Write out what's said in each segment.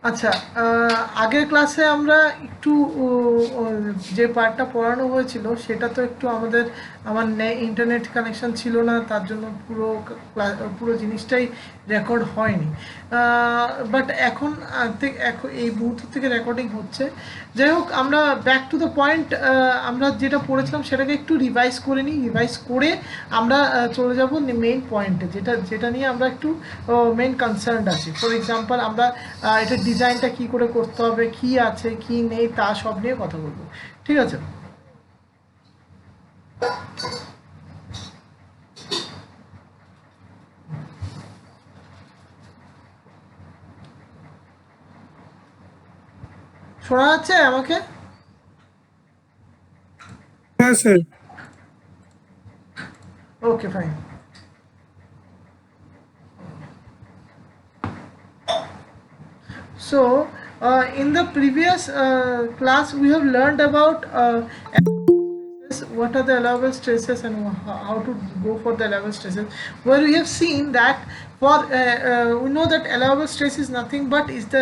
আচ্ছা, আগের ক্লাসে আমরা একটু যে পার্টটা পড়ানো হয়েছিল সেটা তো একটু আমার ইন্টারনেট কানেকশন ছিল না, তার জন্য পুরো জিনিসটাই রেকর্ড হয়নি। বাট এখন এই মুহূর্ত থেকে রেকর্ডিং হচ্ছে। যাই হোক, আমরা ব্যাক টু দ্য পয়েন্ট, আমরা যেটা পড়েছিলাম সেটাকে একটু রিভাইজ করে নিই। রিভাইজ করে আমরা চলে যাব মেইন পয়েন্টে, যেটা যেটা নিয়ে আমরা একটু মেইন কনসার্ন আছি। ফর এক্সাম্পল, আমরা এটার ডিজাইনটা কি করে করতে হবে, কি আছে কি নেই, তা সব নিয়ে কথা বলবো। ঠিক আছে? শোনা যাচ্ছে আমাকে? হ্যাঁ sir. Okay, fine. So, in the previous class, we have learned about what are the allowable stresses and how to go for the allowable stresses, where we have seen that we know that allowable stress is nothing but is the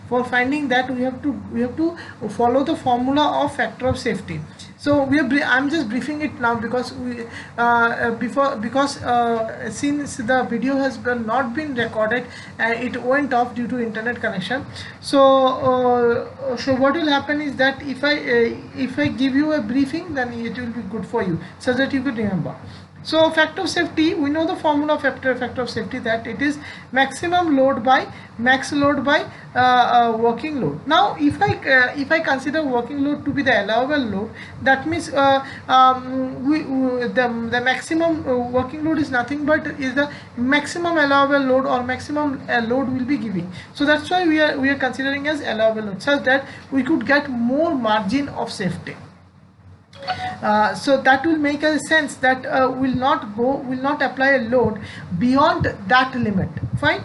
for finding that we have to follow the formula of factor of safety. So I'm just briefing it now because since the video has not been recorded, it went off due to internet connection. So what will happen is that if I give you a briefing, then it will be good for you so that you could remember. So factor of safety, we know the formula of factor of safety, that it is maximum load by max load by working load. Now if I consider working load to be the allowable load, that means the maximum working load is nothing but is the maximum allowable load, or maximum load will be giving. So that's why we are considering as allowable load, such that we could get more margin of safety. So that will make a sense that will not apply a load beyond that limit. Fine.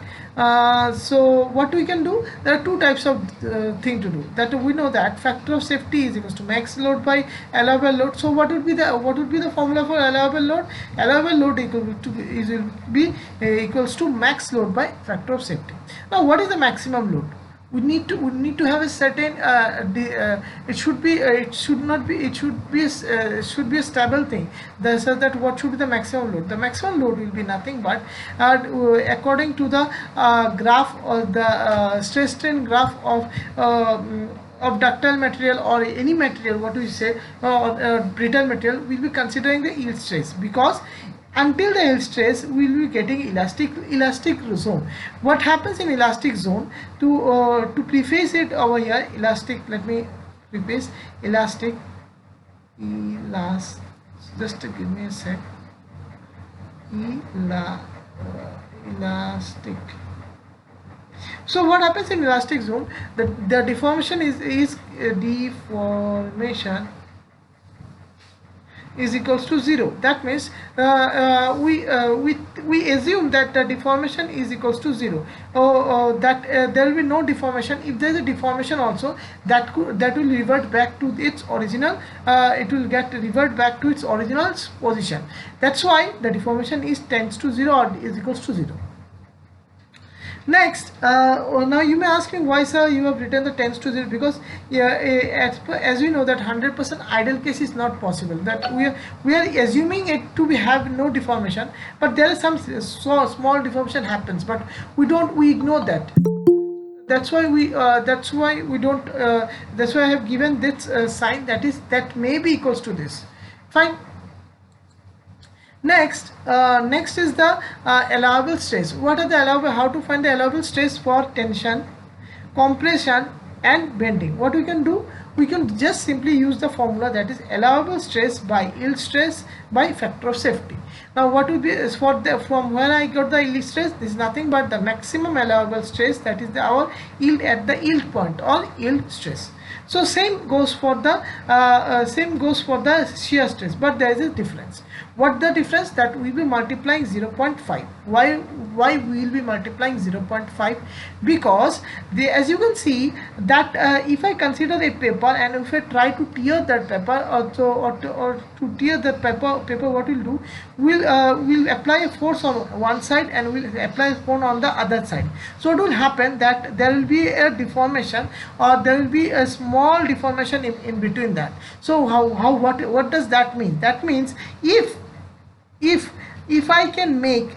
So what we can do, there are two types of thing to do. That we know that factor of safety is equals to max load by allowable load. So what would be the formula for allowable load? Allowable load equals to max load by factor of safety. Now what is the maximum load? We need to have a certain it should be it should not be it should be a stable thing. So that what should be the maximum load? The maximum load will be nothing but according to the graph, or the stress strain graph of ductile material or any material, what we say, brittle material, will be considering the yield stress, because until the yield stress we will be getting elastic zone. What happens in elastic zone, to preface it over here, elastic, let me preface elastic, just give me a sec, elastic. So what happens in elastic zone, the deformation is deformation is equals to 0. That means we assume that the deformation is equals to 0. That there will be no deformation. If there is a deformation also, that will revert back to its original. It will get revert back to its original position. That's why the deformation is tends to 0 or is equals to 0. Next, now you may ask me, why sir you have written the tends to 0? Because as we know that 100% ideal case is not possible, that we are assuming it to have no deformation, but there is some small deformation happens, but we ignore that. That's why we don't that's why I have given this sign, that may be equals to this. Fine. Next is the allowable stress. What are the allowable? How to find the allowable stress for tension, compression, and bending? What we can do? We can just simply use the formula, that is allowable stress by yield stress by factor of safety. Now what will be from where I got the yield stress? This is nothing but the maximum allowable stress, that is our yield at the yield point, or yield stress. So same goes for the shear stress, but there is a difference. What the difference? That we will be multiplying 0.5. Why we will be multiplying 0.5? Because as you can see that if I consider a paper and if I try to tear that paper, or to tear the paper, what we'll do, we'll apply a force on one side and we'll apply a force on the other side. So it will happen that there will be a deformation, or there will be a small deformation in between that. So what does that mean? That means if if I can make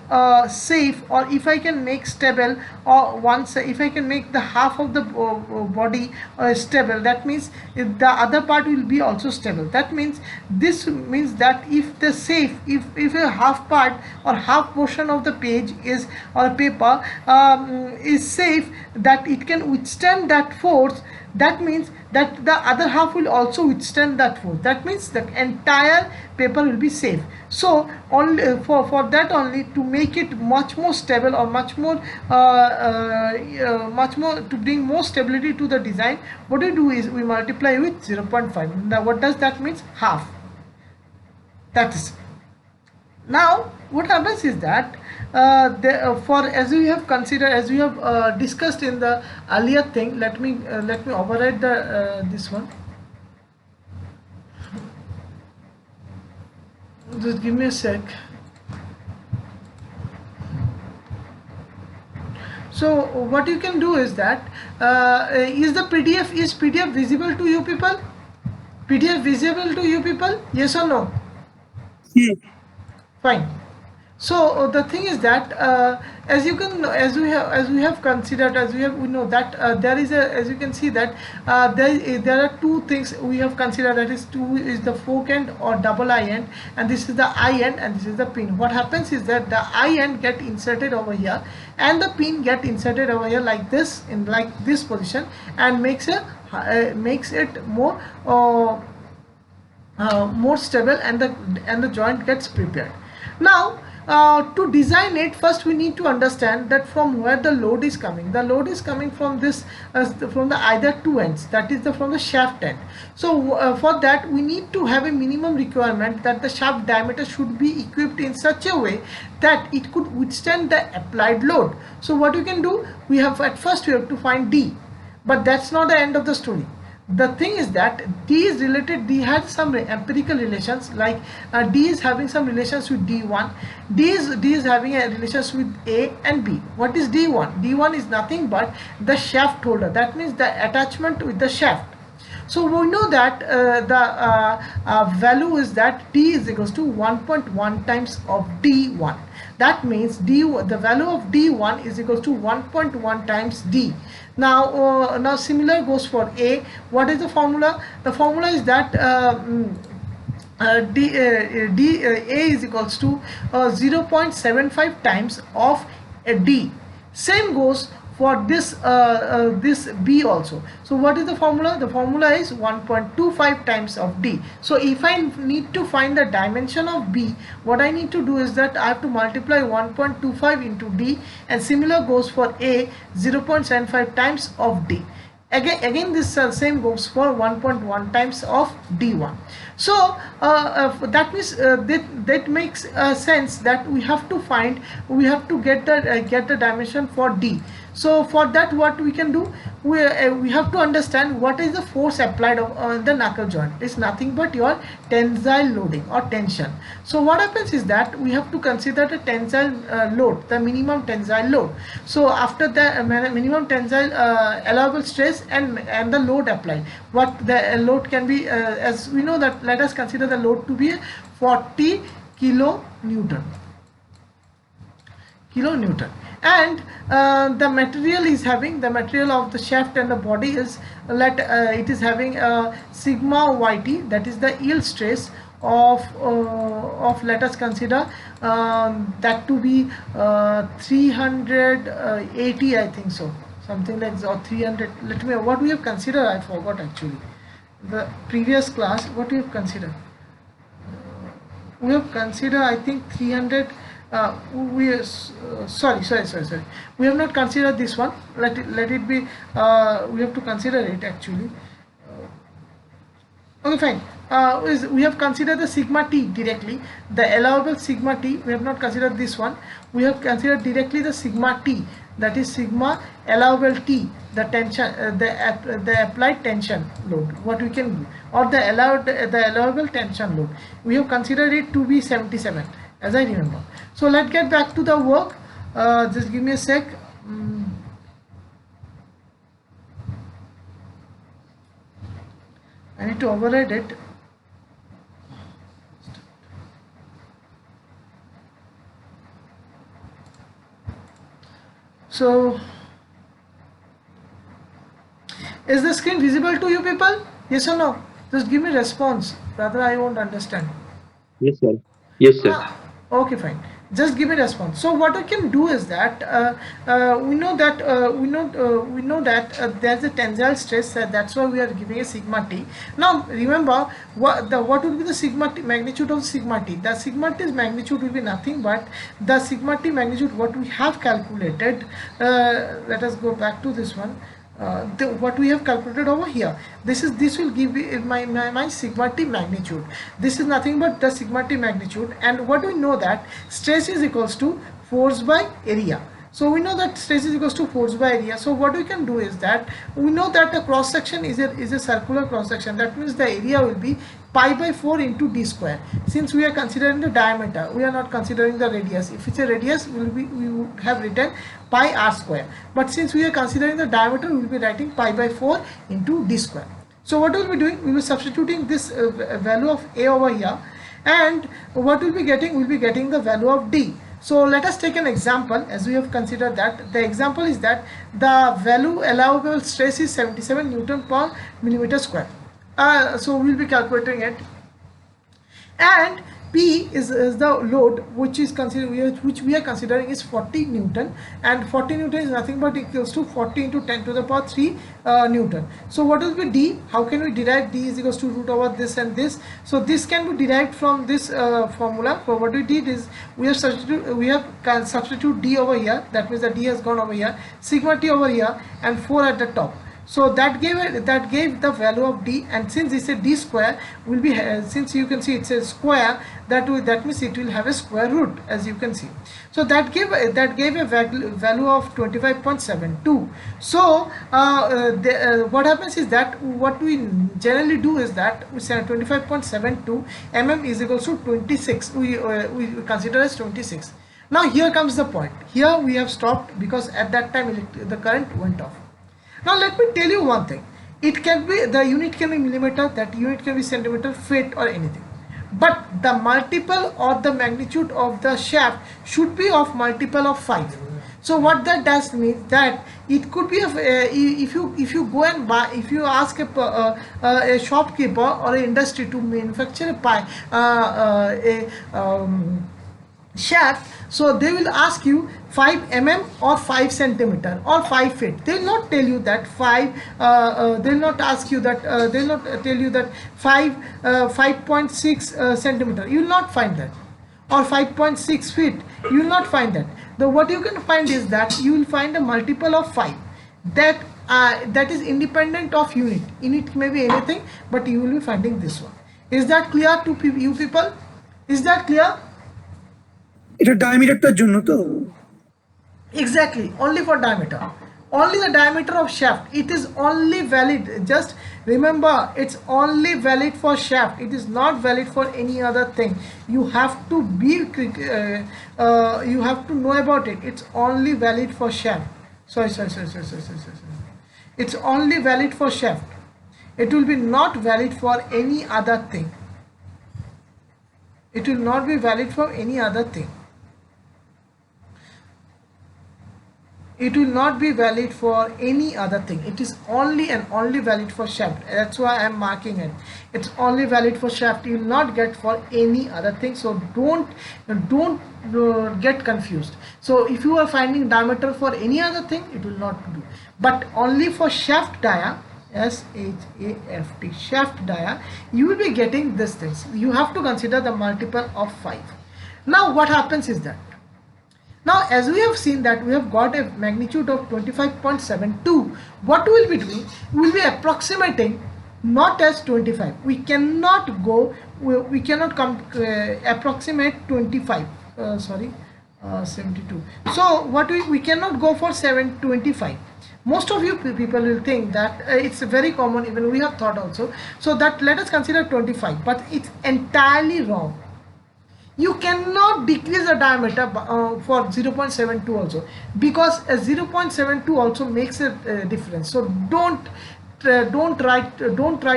safe, or if I can make stable, or once if I can make the half of the body stable, that means if the other part will be also stable. That means, this means that if the safe, if a half part or half portion of the page is, or paper is safe, that it can withstand that force, that means that the other half will also withstand that force. That means the entire paper will be safe. So only for that only, to make it much more stable, or much more to bring more stability to the design, what we do is we multiply with 0.5. Now what does that means? Half. That is. Now what happens is that for, as we have considered, as we have discussed in the earlier thing, let me override the this one. Just give me a sec. So what you can do is that is PDF visible to you people? PDF visible to you people? Yes or no? Yes. Fine. So the thing is that as we have considered, we know that there is a, as you can see that there are two things we have considered, that is, two is the fork end or double eye end, and this is the eye end, and this is the pin. What happens is that the eye end get inserted over here and the pin get inserted over here, like this, in like this position, and makes it more more stable, and the joint gets prepared. Now to design it, first we need to understand that from where the load is coming. The load is coming from this, from the either two ends, that is from the shaft end. So for that we need to have a minimum requirement that the shaft diameter should be equipped in such a way that it could withstand the applied load. So what you can do, we have to find D, but that's not the end of the story. The thing is that D has some empirical relations, like D is having some relations with D1. D is having a relations with A and B. What is D1? D1 is nothing but the shaft holder, that means the attachment with the shaft. So we know that the value is that D is equals to 1.1 times of D1. That means the value of D1 is equals to 1.1 times D. Now similar goes for A. What is the formula? The formula is that A is equals to 0.75 times of D. Same goes for this this B also. So what is the formula? The formula is 1.25 times of D. So if I need to find the dimension of B, what I need to do is that I have to multiply 1.25 into D, and similar goes for A, 0.75 times of D. Again this same goes for 1.1 times of D1. So that means that makes sense that we have to get the dimension for D. So for that, what we can do, we have to understand what is the force applied on the knuckle joint. It's nothing but your tensile loading or tension. So what happens is that we have to consider the tensile load, the minimum tensile load. So after the minimum tensile allowable stress and the load applied, what the load can be, as we know that, let us consider the load to be 40 kilonewton. And the material of the shaft and the body is it is having sigma yt, that is the yield stress of let us consider that to be 380, I think so, something like, or 300. Let me, what we have considered, I forgot actually, the previous class. What we have considered, we have considered, I think, 300. Sorry, we have not considered this one. Let it be, we have to consider it actually. Okay, fine. we have considered the sigma t directly, the allowable sigma t. We have not considered this one. We have considered directly the sigma t, that is sigma allowable t, the tension, the applied tension load, what we can do, or the allowable tension load. We have considered it to be 77, as I remember. So let's get back to the work. Just give me a sec. I need to override it. So, is the screen visible to you people? Yes or no? Just give me response. Rather, I won't understand. Yes, sir. Yes, sir. Okay, fine. Just give me response. So what I can do is that we know that there's a tensile stress. That's why we are giving a sigma t. Now remember what would be the sigma t magnitude of sigma t? The sigma t's magnitude will be nothing but the sigma t magnitude what we have calculated. Let us go back to this one. What we have calculated over here, this will give me my sigma t magnitude. This is nothing but the sigma t magnitude, and what we know that stress is equals to force by area. So we know that stress is equals to force by area. So what we can do is that we know that the cross section is a circular cross section. That means the area will be pi by 4 into d square. Since we are considering the diameter, we are not considering the radius. If it's a radius, we would have written pi r square. But since we are considering the diameter, we will be writing pi by 4 into d square. So what we will be doing, we will be substituting this value of a over here, and what we'll be getting, we'll be getting the value of d. So let us take an example, as we have considered that. The example is that the value allowable stress is 77 Newton per millimeter square. So we'll be calculating it, and P is the load which we are considering is 40 Newton, and 40 Newton is nothing but equals to 40 into 10 to the power 3 Newton. So what will be D? How can we derive D is equals to root over this and this? So this can be derived from this formula. So what we did is we have substitute D over here. That means the D has gone over here, sigma T over here, and 4 at the top. So that gave the value of d, and since it's a d square, will be since you can see it's a square, that means it will have a square root, as you can see. So that gave a value of 25.72. So what happens is that what we generally do is that we say 25.72 mm is equals to 26. We consider as 26. Now here comes the point. Here we have stopped because at that time the current went off. Now let me tell you one thing. It can be, the unit can be millimeter, that unit can be centimeter, feet, or anything. But the multiple or the magnitude of the shaft should be of multiple of 5. So what that does means that it could be if you go and buy, if you ask a shopkeeper or an industry to manufacture shaft, so they will ask you 5 mm or 5 centimeter or 5 feet. They will not tell you that 5 they will not ask you that they will not tell you that 5.6 centimeter. You will not find that, or 5.6 feet. You will not find that. What you can find is that you will find a multiple of 5 that is independent of unit. Unit may be anything, but you will be finding this one. Is that clear to you people? Is that clear? এটা ডায়ামিটারটার জন্য তো Exactly, only for diameter, only the diameter of shaft. It is only valid, just remember, it's only valid for shaft. It is not valid for any other thing. You have to be you have to know about it. It's only valid for shaft. Sorry. It's only valid for shaft. It will be not valid for any other thing. It will not be valid for any other thing. It will not be valid for any other thing. It is only and only valid for shaft. That's why I am marking it. It's only valid for shaft. You will not get for any other thing. So don't get confused. So if you are finding diameter for any other thing, it will not do. But only for shaft dia, SHAFT, shaft dia, you will be getting these things. You have to consider the multiple of 5. Now what happens is that, now as we have seen that we have got a magnitude of 25.72, what we will be doing, we will be approximating not as 25. We cannot go, we cannot come approximate 25, 72. So what we cannot go for 725. Most of you people will think that it's very common, even we have thought also, so that let us consider 25, but it's entirely wrong. You cannot decrease the diameter for 0.72 also, because 0.72 also makes a difference. So don't try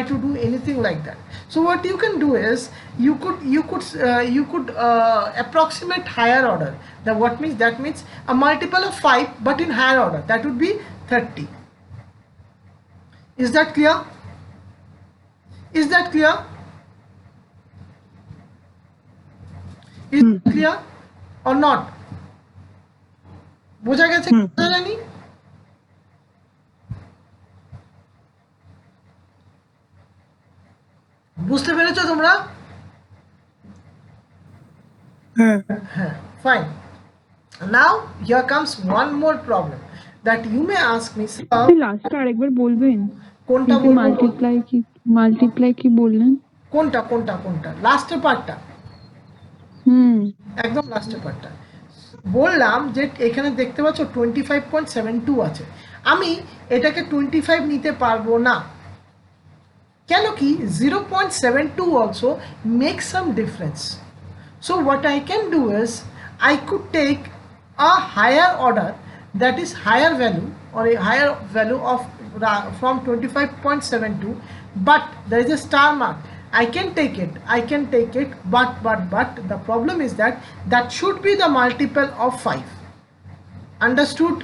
to do anything like that. So what you can do is you could approximate higher order. That means a multiple of 5 but in higher order, that would be 30. Is that clear? Is that clear? Is it clear or not? বোঝা গেছে? বোঝা যায়নি? বুঝতে পেরেছো তোমরা? হ্যাঁ Fine. Now here comes one more problem that you may ask me, sir, লাস্টটা আরেকবার বলবেন? কোনটা কিন্তু বলবো? মাল্টিপ্লাই কি বললেন? কোনটা লাস্টের পার্টটা? একদম লাস্টের পার্টটা বললাম যে এখানে দেখতে পাচ্ছ 25.72 আছে, আমি এটাকে 25 নিতে পারবো না। কেন কি 0.72 also makes some difference. So what I can do is I could take a higher order, that is higher value or a higher value of from 25.72, but there is a star mark. I can take it, but the problem is that should be the multiple of 5. Understood?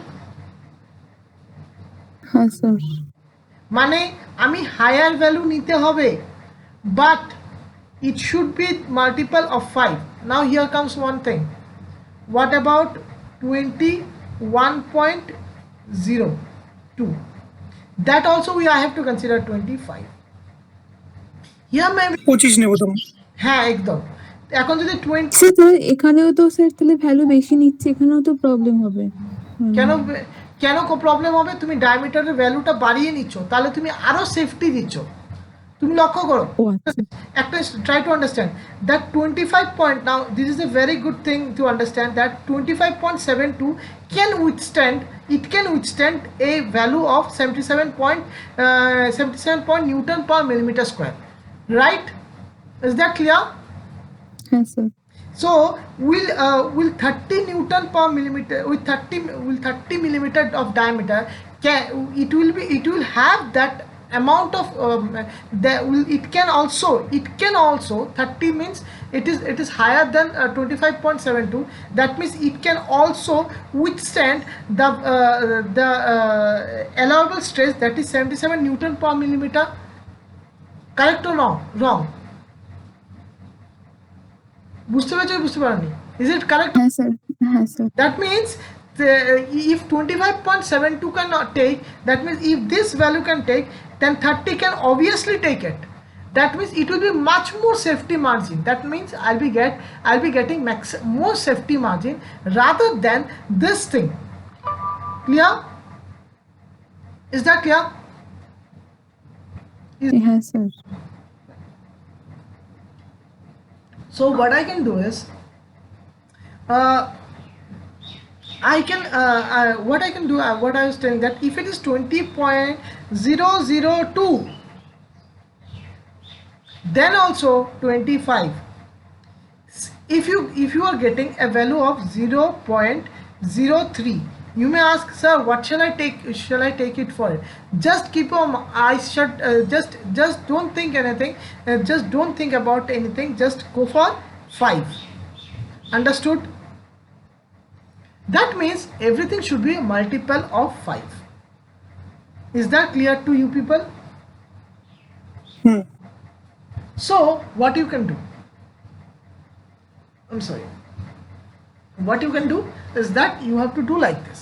হ্যাঁ sir. মানে আমি higher value নিতে হবে, but it should be multiple of 5. Now here comes one thing. What about 21.02? That also I have to consider 25. Here may be 25 নেবো তো। হ্যাঁ একদম। এখন যদি 20, স্যার তাহলে এখানেও তো স্যার তাহলে ভ্যালু বেশি নিচ্ছে, এখানেও তো প্রবলেম হবে। কেন প্রবলেম হবে? তুমি ডায়ামিটারের ভ্যালুটা বাড়িয়ে নিচ্ছ, তাহলে তুমি আরো সেফটি দিচ্ছ। তুমি লক্ষ্য করো একটা, try to understand that 25 point, now this is a very good thing to understand that 25.72 can withstand a value of 77 point Newton per millimeter square, right? Is that clear? হ্যাঁ sir. So will 30 Newton per millimeter with 30 millimeter of diameter, it will have that amount of it can also 30 means it is higher than 25.72. That means it can also withstand the allowable stress, that is 77 Newton per millimeter. Correct or wrong? বুঝতে পেরেছো? বুঝতে পারোনি? Is it correct? হ্যাঁ sir. হ্যাঁ sir. That means if 25.72 cannot take, that means if this value can take, then 30 can obviously take it. That means it will be much more safety margin. That means I'll be getting more safety margin rather than this thing. Clear? Is that clear? হ্যাঁ sir. So what I can do is what I can do, what I was telling, that if it is 20.002, then also 25. If you are getting a value of 0.03, you may ask, sir, what shall I take it for? Just keep your eyes shut, just don't think anything, just don't think about anything, just go for 5. Understood? That means everything should be a multiple of 5. Is that clear to you people? So what you can do, I'm sorry, what you can do is that you have to do like this.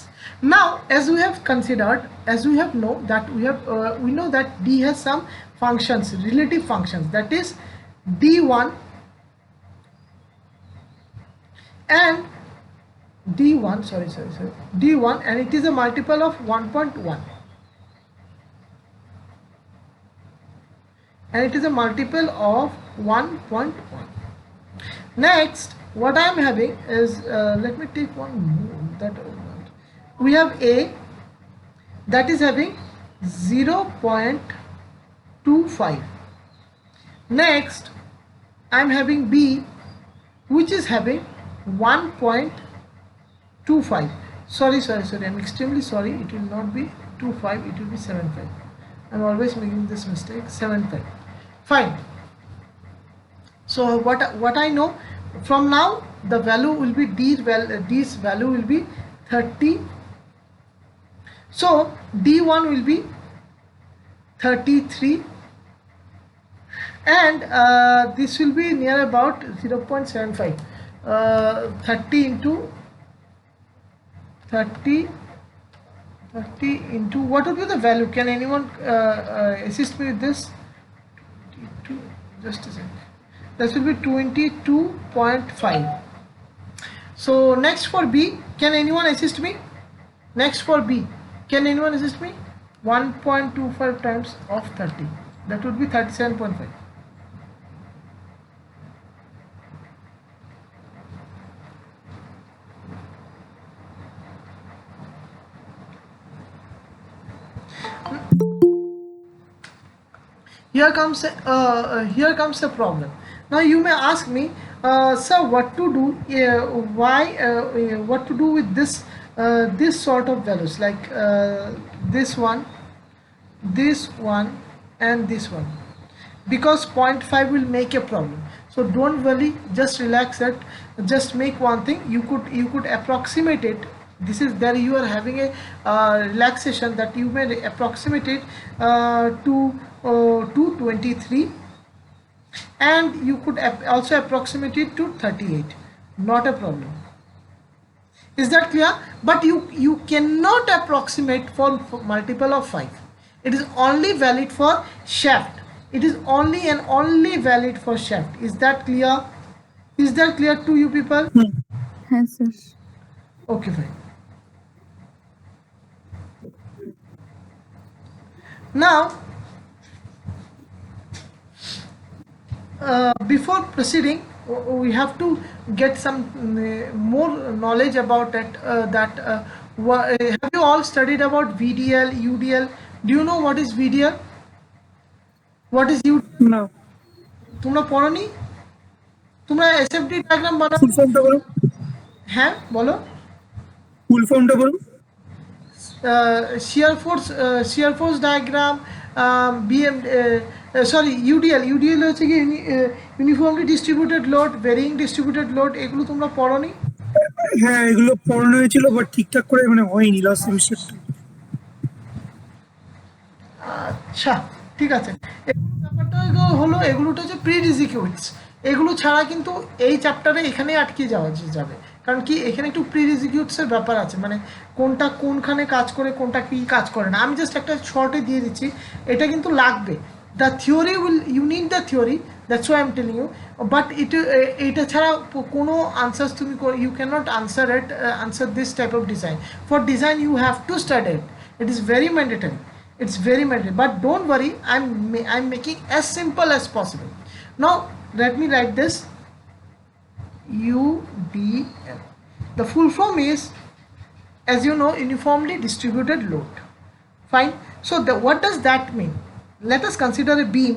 Now as we have considered, as we have know that we know that D has some functions, relative functions, that is D1 and D1, D1, and it is a multiple of 1.1. and it is a multiple of 1.1. Next, what I am having is, let me take one more, that we have A that is having 0.25. Next, I am having B which is having 1.25. Sorry, I'm extremely sorry, it will not be 25, it will be 75. I'm always making this mistake. 75. Fine. So what I know from now, the value will be D's value will be 30. So D1 will be 33, and this will be near about 0.75. 30 into 30 into, what would be the value? Can anyone assist me with this? Just a second. This will be 22.5. So next for B, can anyone assist me? Next for B, can anyone assist me? 1.25 times of 30, that would be 37.5. Here comes the problem. Now you may ask me, sir, what to do? What to do with this sort of values, like this one, and this one? Because 0.5 will make a problem. So don't worry, just relax it. Just make one thing. You could approximate it. This is there you are having a relaxation that you may approximate it to 23, and you could also approximate it to 38. Not a problem. Is that clear? But you cannot approximate for multiple of 5. It is only valid for shaft. It is only and only valid for shaft. Is that clear? Is that clear to you people? Yes, sir. Okay, fine. Now, before proceeding, we have to get some more knowledge about it. Have you all studied about VDL, UDL? Do you know what is VDL? What is UDL? না তোমরা পড়োনি? তোমরা SFD diagram বানাও? ফুল ফর্মটা বলো, হ্যাঁ বলো। ফুল ফর্মটা বলো। Shear force diagram, UDL হচ্ছে কি uniformly distributed load, varying distributed load, এগুলো তোমরা পড়োনি? হ্যাঁ এগুলো পড়ানো হয়েছিল, বাট ঠিকঠাক করে মানে হয়নি লাস্ট সেমিস্টারটা। আচ্ছা, ঠিক আছে। ব্যাপারটা হলো এগুলোটা হচ্ছে প্রিরিকুইজিটস। এগুলো ছাড়া কিন্তু এই চ্যাপ্টারে এখানে আটকে যাবে, কারণ কি এখানে একটু প্রিরিকুইজিটসের ব্যাপার আছে, মানে কোনটা কোনখানে কাজ করে, কোনটা কি কাজ করে না। আমি জাস্ট একটা শর্টে দিয়ে দিচ্ছি, এটা কিন্তু লাগবে। The theory you need the theory, that's why I am telling you. But এটা ছাড়া কোনো আনসার্স তুমি you can not answer this type of design. For design you have to study it, it is very mandatory, it's very mandatory. But don't worry, I'm making as simple as possible. Now let me write this UDL. The full form is, as you know, uniformly distributed load. Fine. So what does that mean? Let us consider a beam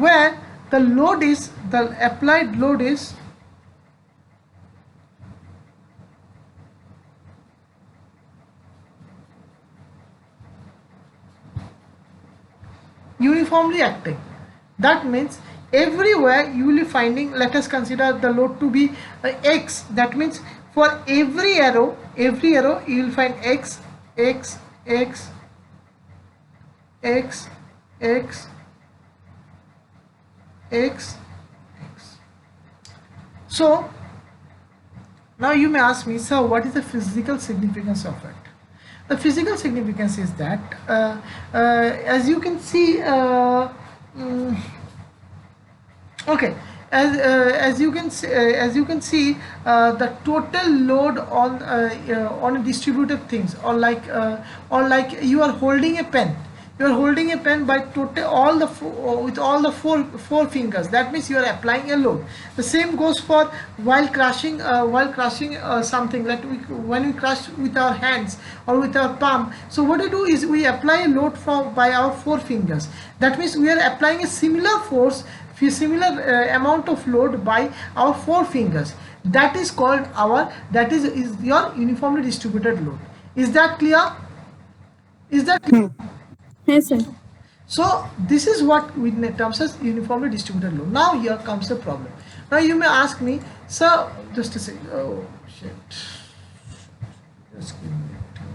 where the applied load is uniformly acting. That means everywhere you will be finding, let us consider the load to be x. That means for every arrow you will find x, x, x, x, x, x, x. So now you may ask me, sir, what is the physical significance of it? The physical significance is that, as you can see, okay, as you can see, the total load on distributed things, or like you are holding a pen. You are holding a pen by total with all the four fingers. That means you are applying a load. The same goes for while crushing something, like when we crush with our hands or with our palm. So what we do is we apply a load by our four fingers. That means we are applying a similar force, similar amount of load by our four fingers. That is called is your uniformly distributed load. Is that clear? Is that clear? হ্যাঁ sir. So this is what we terms as uniformly distributed load. Now here comes the problem. Now you may ask me, sir, just a second. Oh shit. Just give me a time.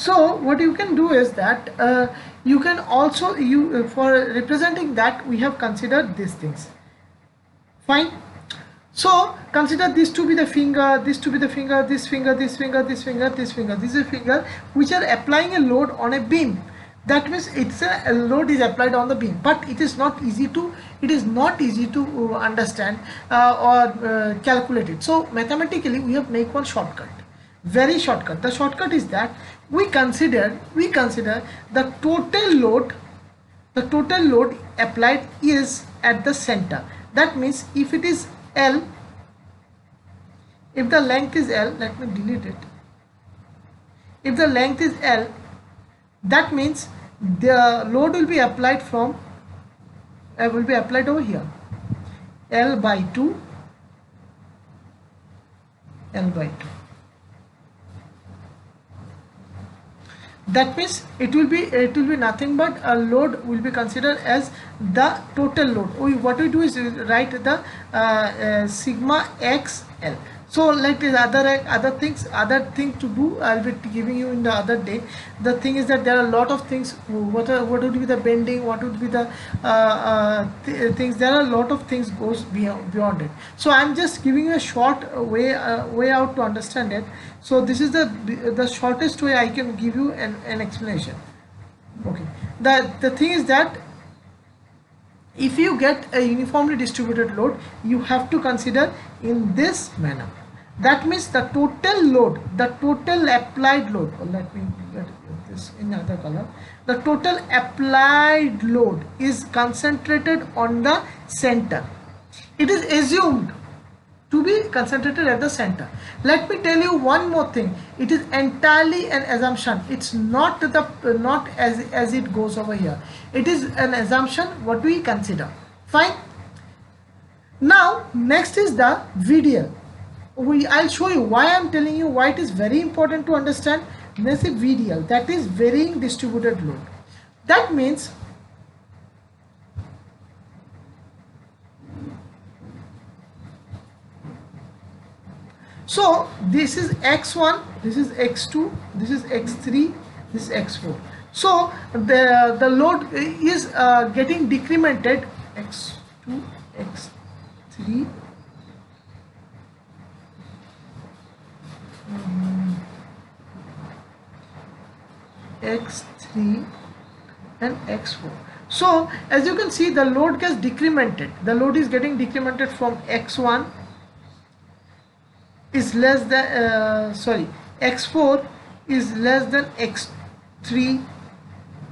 So what you can do is that you can also for representing that we have considered these things. Fine. So consider this to be the finger, this to be the finger, this finger, this finger, this finger, this finger. This is a finger which are applying a load on a beam. That means a load is applied on the beam, but it is not easy to understand or calculate it. So mathematically we have make one shortcut, very shortcut. The shortcut is that we consider the total load applied is at the center. That means if it is L, if the length is L, let me delete it. If the length is L, that means the load will be applied over here, L by 2, L by 2. That means it will be nothing but a load will be considered as the total load. What we do is we write the sigma xl. So like this other thing to do, I'll be giving you in the other day. The thing is that there are a lot of things. What would be the bending, what would be the things. There are a lot of things goes beyond it. So I'm just giving you a short way out to understand it. So this is the shortest way I can give you an explanation. Okay. The thing is that if you get a uniformly distributed load, you have to consider in this manner. That means the total load, the total applied load, let me get this in another color. The total applied load is concentrated on the center. It is assumed to be concentrated at the center. Let me tell you one more thing. It is entirely an assumption. It's not as it goes over here. It is an assumption what we consider. Fine. Now next is the VDL. I'll show you why I'm telling you why it is very important to understand. Let's say VDL, that is varying distributed load. That means so this is x1, this is x2, this is x3, this is x4. So the load is getting decremented, x2, x3, x3 and x4. So as you can see, the load gets decremented. The load is getting decremented from x1 is less than x4 is less than x3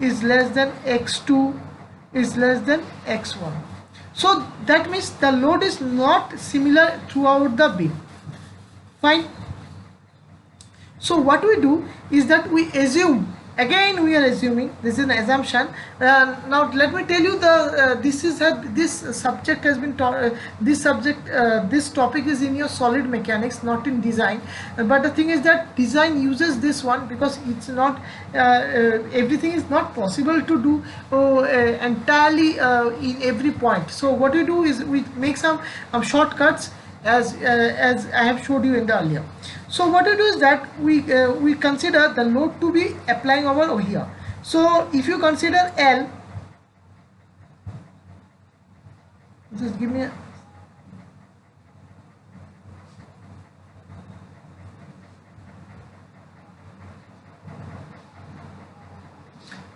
is less than x2 is less than x1. So that means the load is not similar throughout the beam. Fine. So what we do is that we assume, again we are assuming, this is an assumption. Now let me tell you this subject has been taught, this topic is in your solid mechanics, not in design. But the thing is that design uses this one because it's not everything is not possible to do entirely in every point. So what we do is we make some shortcuts as I have showed you in the earlier. So what we do is that we consider the load to be applying over here. So if you consider L, just give me a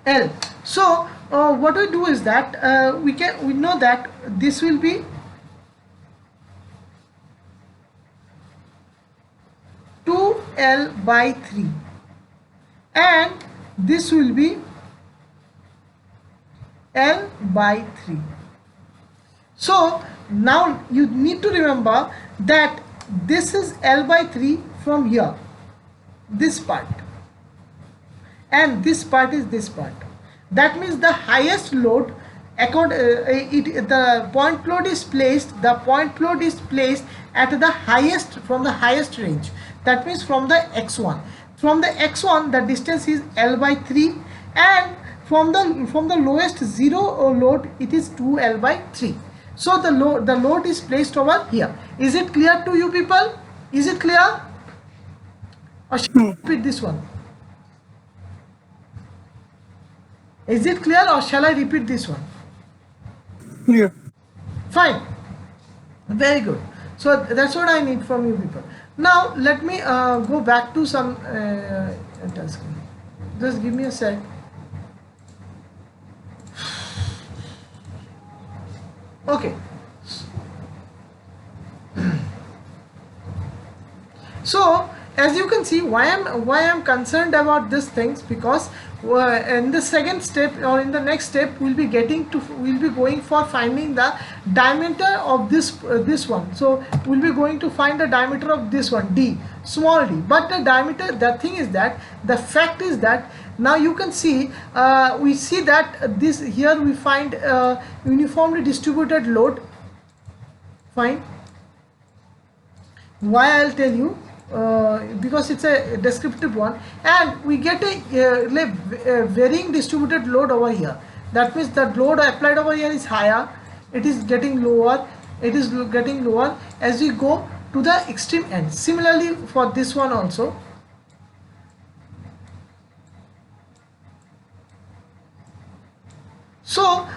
L. So what we do is that we know that this will be two L by 3, and this will be L by 3. So now you need to remember that this is L by 3 from here, this part, and this part is this part. That means the highest load the point load is placed at the highest, from the highest range. That means from the x1. From the x1 the distance is L by 3, and from the lowest zero load it is 2L by 3. So the load is placed over here. Is it clear to you people? Is it clear? Or should I repeat this one? Is it clear, or shall I repeat this one? Clear. Fine. Very good. So that's what I need from you people. Now let me go back to some task. Just give me a sec. Okay. So as you can see, why I'm concerned about these things, because in the second step or in the next step we'll be going for finding the diameter of this one. So we'll be going to find the diameter of this one, d, small d. But the diameter, the thing is that the fact is that now you can see we see that this here we find uniformly distributed load. Fine. Why, I'll tell you. Because it's a descriptive one, and we get a varying distributed load over here. That means the load applied over here is higher, it is getting lower, as we go to the extreme end. Similarly for this one also. So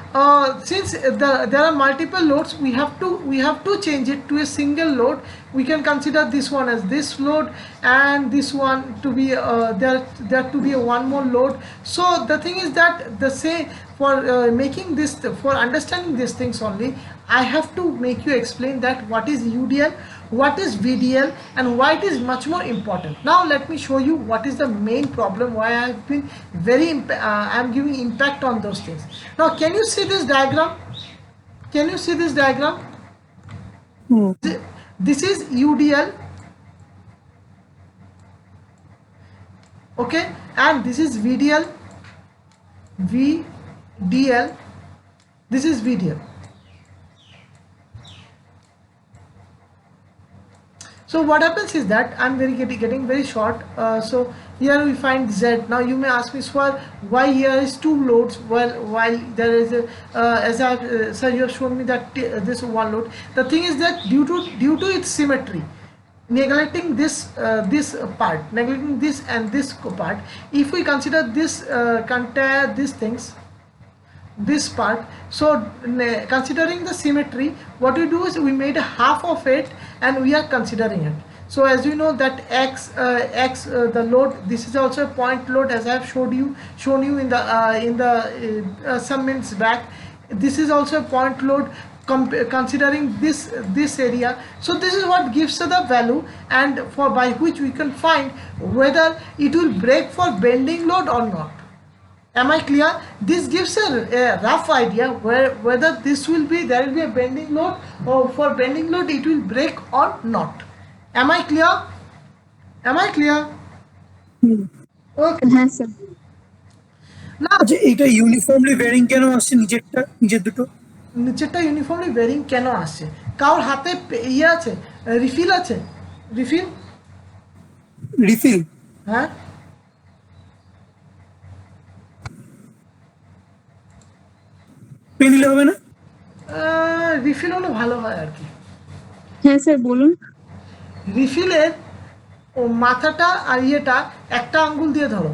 since there are multiple loads, we have to change it to a single load. We can consider this one as this load, and this one to be there to be a one more load. So the thing is that the same for making this, for understanding these things only, I have to make you explain that what is UDL, what is VDL, and why it is much more important. Now let me show you what is the main problem, why I have been I'm giving impact on those things. Now can you see this diagram? Can you see this diagram? This is UDL, okay, and this is VDL, this is VDL. So what happens is that I'm getting very short. So here we find Z. Now you may ask me, sir, why here is two loads while there is a sir, you have shown me that this one load. The thing is that due to its symmetry, neglecting this part, neglecting this and this part, if we consider this compare these things, this part, so considering the symmetry, what we do is we made a half of it and we are considering it. So as you know that the load, this is also a point load, as I have shown you in the some minutes back. This is also a point load considering this area. So this is what gives the value, and by which we can find whether it will break for bending load or not. Am I clear? This gives a rough idea whether there will be a bending load, or for bending load it will break or not. Am I clear? Am I clear? Okay. হ্যাঁ sir Now আচ্ছা এটা uniformly ভেরিং কেন আসছে নিজের দুটো? নিচেরটা uniformly ভেরিং কেন আসছে? কারোর হাতে ইয়ে আছে, রিফিল আছে? রিফিল? হ্যাঁ, পেন দিলে হবে না? রিফিল হলে ভালো হয় আর কি। হ্যাঁ স্যার বলুন। রিফিলের ও মাথাটা আর ইয়েটা একটা আঙ্গুল দিয়ে ধরো,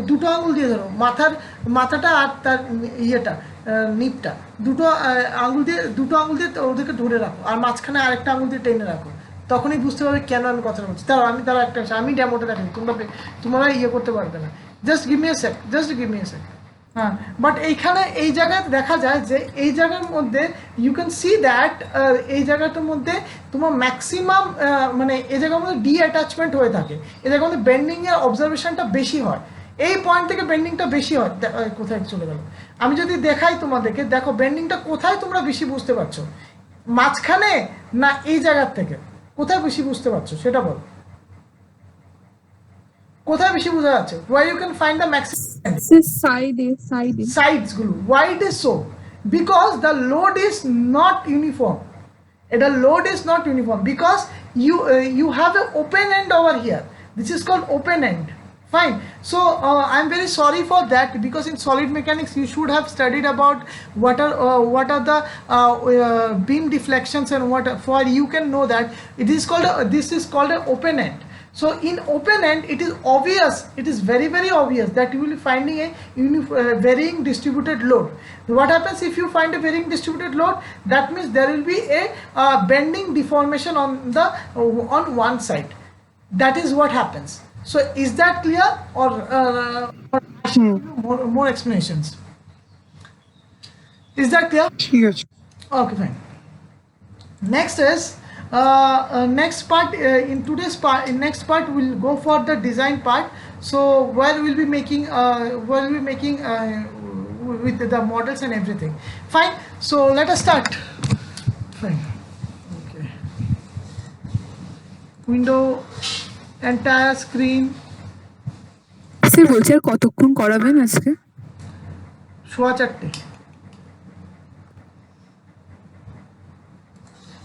দুটো আঙুল দিয়ে ধরো, মাথাটা আর তার ইয়েটা নিপটা, দুটো আঙুল দিয়ে ওদেরকে ধরে রাখো, আর মাঝখানে আরেকটা আঙুল দিয়ে টেনে রাখো, তখনই বুঝতে পারবে কেন আমি কথাটা বলছি। তারও একটা আমি ডেমোটা দেখাচ্ছি, তোমরা ইয়ে করতে পারবে না। জাস্ট গিভ মি এ সেক। হ্যাঁ, বাট এইখানে এই জায়গায় দেখা যায় যে এই জায়গার মধ্যে ইউ ক্যান সি দ্যাট এই জায়গাটার মধ্যে তোমার ম্যাক্সিমাম মানে এই জায়গার মধ্যে ডি অ্যাটাচমেন্ট হয়ে থাকে, এই জায়গার মধ্যে বেন্ডিংয়ের অবজারভেশনটা বেশি হয়, এই পয়েন্ট থেকে বেন্ডিংটা বেশি হয়। কোথায় চলে গেল, আমি যদি দেখাই তোমাদেরকে, দেখো বেন্ডিংটা কোথায় তোমরা বেশি বুঝতে পারছো, মাঝখানে না এই জায়গার থেকে, কোথায় বেশি বুঝতে পারছো সেটা বলো, কোথায় বেশি বোঝা যাচ্ছে? Why you can find the maximum সাইডে sides গুলো। why it is so? Because the load is not uniform. The load is not uniform because you have an open end over here. This is called open end. Fine. So I'm very sorry for that, because in solid mechanics you should have studied about what are the beam deflections, and what for you can know that this is called an open end. So in open end, it is obvious, it is very very obvious that you will be finding a varying distributed load. What happens if you find a varying distributed load? That means there will be a bending deformation on one side. That is what happens. So is that clear, or more explanations? Is that clear? ঠিক আছে। Okay, fine. Next is next part in today's part. In next part we'll go for the design part. So where we'll be making with the models and everything. Fine. So let us start. Fine. Okay. Window, entire screen. Sir বলছি আর কতক্ষণ করাবেন আজকে? 4:15।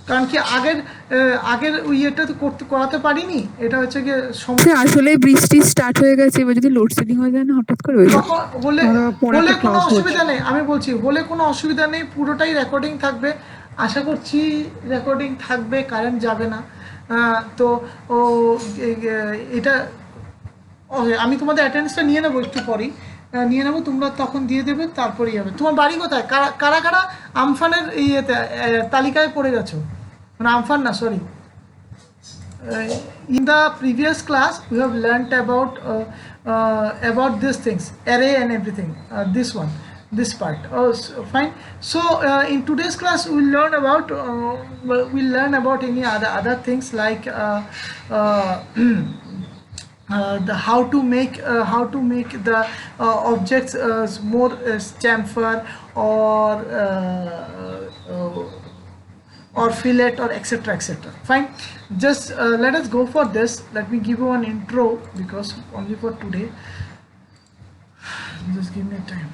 কারণ কি আগের ইয়েটা তো করাতে পারিনি, এটা হচ্ছে গিয়ে স্যার আসলে বৃষ্টি স্টার্ট হয়ে গেছে, এবার যদি লোডশেডিং হয়ে যায় না হঠাৎ করে ওই জন্য। হলে পরে হলে একটা কোনো class অসুবিধা নেই, আমি বলছি হলে কোনো অসুবিধা নেই, পুরোটাই রেকর্ডিং থাকবে, আশা করছি রেকর্ডিং থাকবে, কারেন্ট যাবে না। তো এটা আমি তোমাদের অ্যাটেন্ডেন্সটা নিয়ে নেবো একটু পরেই, নিয়ে নেবো, তোমরা তখন দিয়ে দেবে, তারপরেই হবে। তোমার বাড়ি কোথায়? কারা কারা আমফানের ইয়েতে তালিকায় পড়ে গেছো? মানে আমফান না, sorry. In the previous class we have learnt about these things, array and everything, this part. Fine. So in today's class we'll learn about any other things like the how to make the objects more chamfer, or fillet, or etc. Fine. Just let us go for this. Let me give you an intro, because only for today. Just give me time.